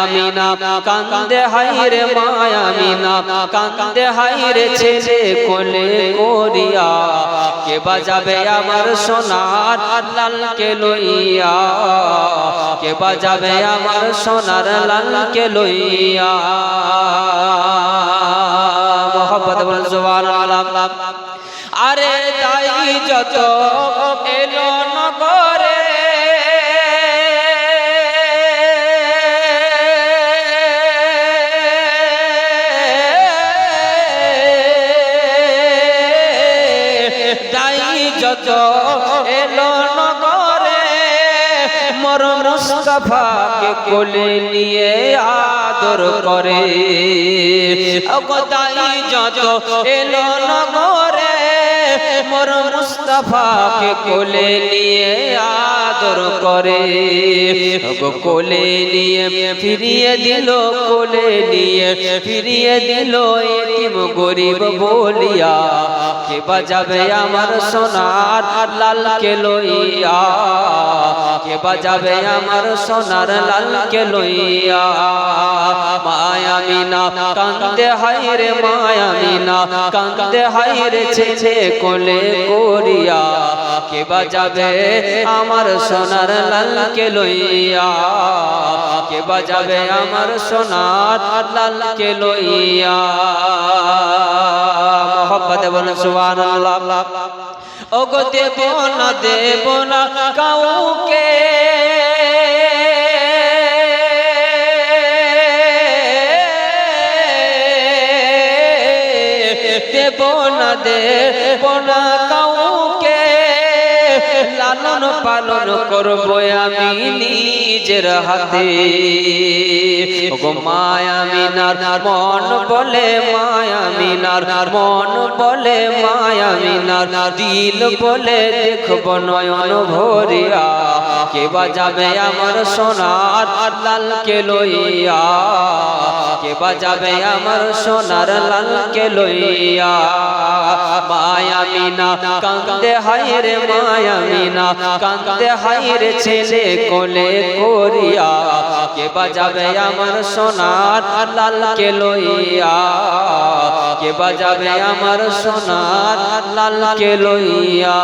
আমিনা কান্দে হায়রে মায়া আমিনা কান্দে হায়রে ছেলে কোলে করিয়া কে বাজাবে আমার সোনার লালকে লইয়া কে বাজাবে আমার সোনার লালকে লইয়া মোহাম্মদ বলেন সুবহানাল্লাহ আরে দাই যত এলো নগরে যত এলো নগরে মোর মুস্তাফাকে কোলে নিয়ে আদর করে দাই যত এলো নগরে মোর মুস্তাফাকে কোলে নিয়ে আদর করে কোলে নিয়ে ফিরিয়ে দিল কোলে নিয়ে ফিরিয়ে দিল এতিম গরিব বলিয়া কে বাজাবে আমার সোনার লালকে লইয়া কে বাজাবে আমার সোনার লালকে লইয়া মায়া আমিনা কান্দে হায়রে মায়া আমিনা কান্দে হায়রে ছেলে কোলে করিয়া কে বাজাবে আমার সোনার লালকে লইয়া কে বাজাবে আমার সোনার লালকে লইয়া মোহাম্মদ বলেন সুবহানাল্লাহ ওগো দেব না কাউকে দেব না কাউকে লালন পালন করবো আমি নিজের হাতে ওগো মায়া আমিনার মন বলে মায়া আমিনার মন বলে মায়া আমিনার দিল বলে দেখবো নয়ন ভরিয়া কে বাজাবে আমার সোনার লালকে লইয়া কে বাজাবে আমার সোনার লালকে লইয়া মায়া আমিনা কান্দে হায়রে মায়া আমিনা কান্দে হায়রে ছেলে কোলে করিয়া কে বাজাবে আমার সোনার লালকে লইয়া কে বাজাবে আমার সোনার লালকে লইয়া